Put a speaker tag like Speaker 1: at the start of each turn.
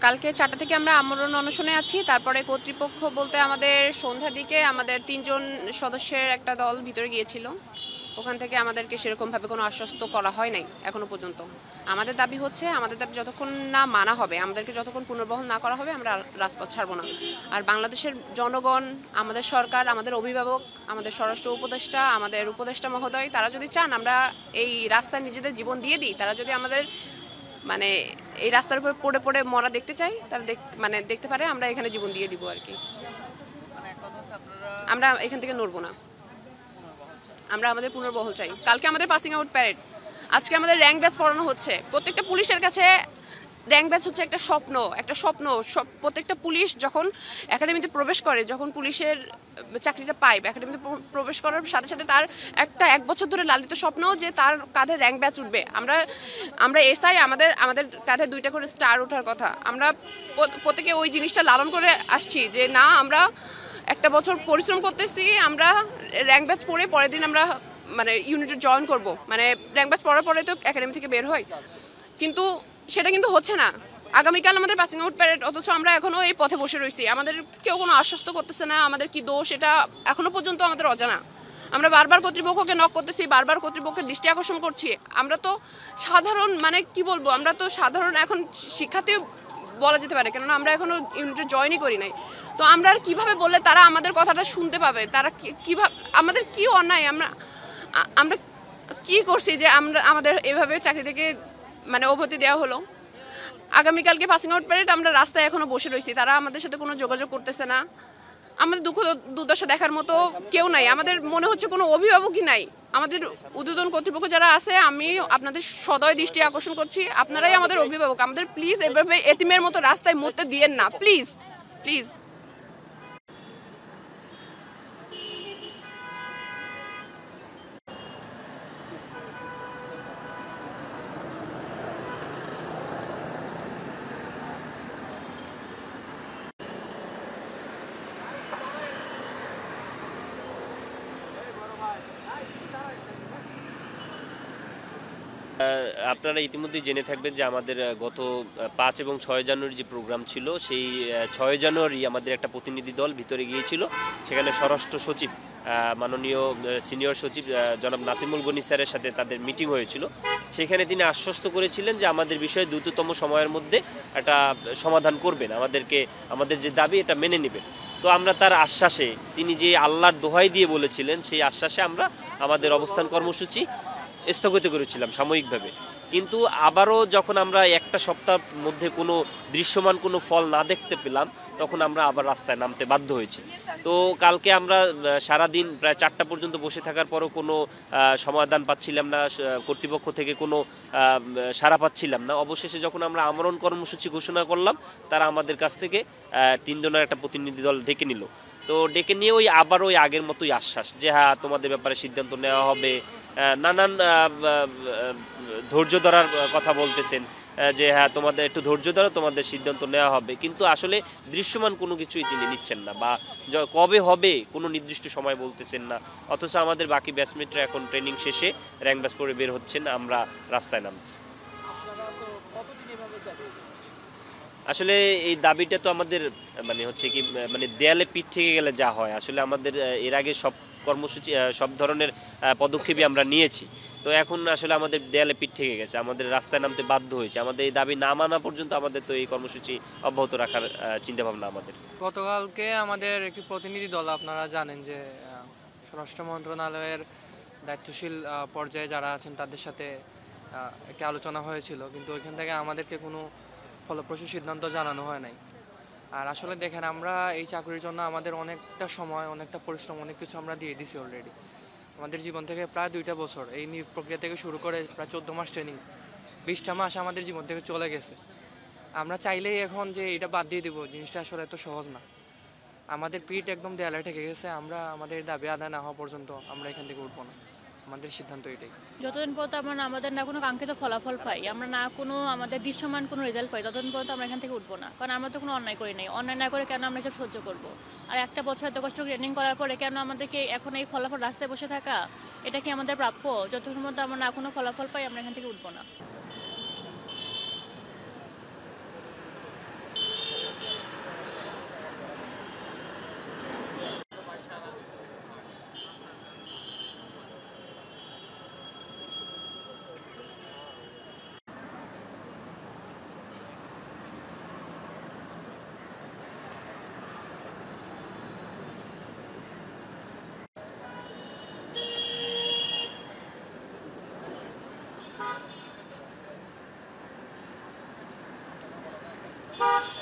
Speaker 1: কালকে 4টা থেকে আমরা আমরণ অনশনে আছি। তারপরে কর্তৃপক্ষ বলতে আমাদের সন্ধ্যার দিকে আমাদের 3 জন সদস্যের একটা দল ভিতরে গিয়েছিল। ওখান থেকে আমাদেরকে সেরকমভাবে কোনো আশ্বস্ত করা হয় নাই এখনো পর্যন্ত। আমাদের দাবি যতক্ষণ না মানা হবে, আমাদেরকে যতক্ষণ পুনর্বহাল না করা হবে, আমরা রাজপথ ছাড়বো না। আর বাংলাদেশের জনগণ, আমাদের সরকার, আমাদের অভিভাবক, আমাদের স্বরাষ্ট্র উপদেষ্টা, আমাদের উপদেষ্টা মহোদয়, তারা যদি চান আমরা এই রাস্তায় নিজেদের জীবন দিয়ে দিই, তারা যদি আমাদের মানে এই রাস্তার উপর পড়ে পড়ে মরা দেখতে চাই, তারা দেখতে পারে আমরা এখানে জীবন দিয়ে দিব আর কি। আমরা এখান থেকে নড়বো না, আমরা আমাদের পুনর্বহাল চাই। কালকে আমাদের পাসিং আউট প্যারেড, আজকে আমাদের র্যাঙ্ক ব্যাচ পড়ানো হচ্ছে। প্রত্যেকটা পুলিশের কাছে র্যাঙ্ক ব্যাচ হচ্ছে একটা স্বপ্ন। প্রত্যেকটা পুলিশ যখন একাডেমিতে প্রবেশ করে, যখন পুলিশের চাকরিটা পায়, একাডেমিতে প্রবেশ করার সাথে সাথে তার একটা 1 বছর ধরে লালিত স্বপ্ন যে তার কাঁধে র্যাঙ্ক ব্যাচ উঠবে। আমরা এসআই, আমাদের কাঁধে 2টা করে স্টার ওঠার কথা। আমরা প্রত্যেকে ওই জিনিসটা লালন করে আসছি যে না, আমরা একটা বছর পরিশ্রম করতেছি, আমরা র্যাঙ্ক ব্যাচ পড়ে পরের দিন আমরা ইউনিটে জয়েন করব। র্যাঙ্ক ব্যাচ পড়ার পরে তো একাডেমি থেকে বের হয়, কিন্তু সেটা কিন্তু হচ্ছে না। আগামীকাল আমাদের পাসিং আউট প্যারেড, অথচ আমরা এখনো এই পথে বসে রয়েছি। আমাদের কেউ কোনো আশ্বস্ত করতেছে না। আমাদের কি দোষ এটা এখনো পর্যন্ত আমাদের অজানা। আমরা বারবার কর্তৃপক্ষকে নক করতেছি, বারবার কর্তৃপক্ষের দৃষ্টি আকর্ষণ করছি। আমরা তো সাধারণ কি বলবো, আমরা তো সাধারণ এখন শিক্ষার্থী বলা যেতে পারে, কেননা আমরা এখনো ইউনিটে জয়েনই করি নাই। তো আমরা আর কিভাবে বললে তারা আমাদের কথাটা শুনতে পাবে? তারা কিভাবে, আমাদের কি অন্যায়, আমরা কি করছি যে আমাদের এভাবে চাকরি থেকে অব্যাহতি দেওয়া হলো? আগামীকালকে পাসিং আউট প্যারেড, আমরা রাস্তায় এখনো বসে রয়েছি, তারা আমাদের সাথে কোনো যোগাযোগ করতেছে না। আমাদের দুঃখ দুর্দশা দেখার মতো কেউ নাই, আমাদের মনে হচ্ছে কোনো অভিভাবকই নাই। আমাদের ঊর্ধ্বতন কর্তৃপক্ষ যারা আছে, আমি আপনাদের সদয় দৃষ্টি আকর্ষণ করছি, আপনারাই আমাদের অভিভাবক। আমাদের প্লিজ এভাবে এতিমের মতো রাস্তায় মরতে দিয়েন না, প্লিজ প্লিজ।
Speaker 2: আপনারা ইতিমধ্যেই জেনে থাকবেন যে আমাদের গত 5 এবং 6 জানুয়ারি যে প্রোগ্রাম ছিল, সেই 6 জানুয়ারি আমাদের একটা প্রতিনিধি দল ভিতরে গিয়েছিল। সেখানে স্বরাষ্ট্র সচিব, মাননীয় সিনিয়র সচিব জনাব নাতিমুল গনি স্যারের সাথে তাদের মিটিং হয়েছিল। সেখানে তিনি আশ্বস্ত করেছিলেন যে আমাদের বিষয়ে দ্রুততম সময়ের মধ্যে একটা সমাধান করবেন, আমাদের যে দাবি এটা মেনে নেবেন। তো আমরা তার আশ্বাসে, তিনি যে আল্লাহর দোহাই দিয়ে বলেছিলেন, সেই আশ্বাসে আমরা আমাদের অবস্থান কর্মসূচি স্থগিত করেছিলাম সাময়িকভাবে। কিন্তু আবারও যখন আমরা একটা সপ্তাহের মধ্যে কোনো দৃশ্যমান কোনো ফল না দেখতে পেলাম, তখন আমরা আবার রাস্তায় নামতে বাধ্য হয়েছি। তো কালকে আমরা সারাদিন প্রায় 4টা পর্যন্ত বসে থাকার পরও কোনো সমাধান পাচ্ছিলাম না, কর্তৃপক্ষ থেকে কোনো সাড়া পাচ্ছিলাম না। অবশেষে যখন আমরা আমরণ কর্মসূচি ঘোষণা করলাম, তারা আমাদের কাছ থেকে 3 জনের একটা প্রতিনিধি দল ডেকে নিল। তো ডেকে নিয়ে আবারও আগের মতোই আশ্বাস যে হ্যাঁ, তোমাদের ব্যাপারে সিদ্ধান্ত নেওয়া হবে, নানান ধৈর্য ধরার কথা বলতেছেন যে হ্যাঁ, তোমাদের একটু ধৈর্য ধরো, তোমাদের সিদ্ধান্ত নেওয়া হবে। কিন্তু আসলে দৃশ্যমান কোনো কিছুই তিনি নিচ্ছেন না, বা কবে হবে কোনো নির্দিষ্ট সময় বলতেছেন না। অথচ আমাদের বাকি ব্যাচমেটরা এখন ট্রেনিং শেষে র্যাঙ্ক ব্যাচ করে বের হচ্ছেন, আমরা রাস্তায় নামছি। আসলে এই দাবিটা তো আমাদের হচ্ছে কি, দেয়ালে পিঠ থেকে গেলে যা হয়, আসলে আমাদের এর আগে সব কর্মসূচি, সব ধরনের পদক্ষেপই আমরা নিয়েছি। তো এখন আসলে আমাদের দেয়ালে পিঠ থেকে গেছে, আমাদের রাস্তায় নামতে বাধ্য হয়েছে। আমাদের এই দাবি না মানা পর্যন্ত আমাদের তো এই কর্মসূচি অব্যাহত রাখার চিন্তাভাবনা আমাদের।
Speaker 3: গতকালকে আমাদের একটি প্রতিনিধি দল, আপনারা জানেন যে স্বরাষ্ট্র মন্ত্রণালয়ের দায়িত্বশীল পর্যায়ে যারা আছেন তাদের সাথে একটি আলোচনা হয়েছিল, কিন্তু ওইখান থেকে আমাদেরকে কোনো ফলপ্রসূ সিদ্ধান্ত জানানো হয় নাই। আর আসলে দেখেন, আমরা এই চাকরির জন্য আমাদের অনেকটা সময়, অনেকটা পরিশ্রম, অনেক কিছু আমরা দিয়ে দিছি অলরেডি। আমাদের জীবন থেকে প্রায় 2টা বছর, এই নিয়োগ প্রক্রিয়া থেকে শুরু করে প্রায় 14 মাস ট্রেনিং, 20টা মাস আমাদের জীবন থেকে চলে গেছে। আমরা চাইলেই এখন যে এটা বাদ দিয়ে দিব, জিনিসটা আসলে এত সহজ না। আমাদের পিঠ একদম দেয়ালে ঠেকে গেছে। আমরা আমাদের দাবি আদায় না হওয়া পর্যন্ত আমরা এখান থেকে উঠবো না। আমাদের সিদ্ধান্ত এটাই।
Speaker 4: যতদিন পর্যন্ত আমরা আমাদের না কোনো কাঙ্ক্ষিত ফলাফল পাই, আমরা না কোনো আমাদের দৃশ্যমান কোনো রেজাল্ট পাই, ততদিন পর্যন্ত আমরা এখান থেকে উঠবো না। কারণ আমরা তো কোনো অন্যায় করি নাই। অন্যায় না করে কেন আমরা এসব সহ্য করবো? আর একটা বছর এত কষ্ট ট্রেনিং করার পরে কেন আমাদেরকে এখন এই ফলাফল রাস্তায় বসে থাকা, এটা কি আমাদের প্রাপ্য? যতক্ষণ পর্যন্ত আমরা না কোনো ফলাফল পাই, আমরা এখান থেকে উঠবো না।
Speaker 5: ধন্যবাদ।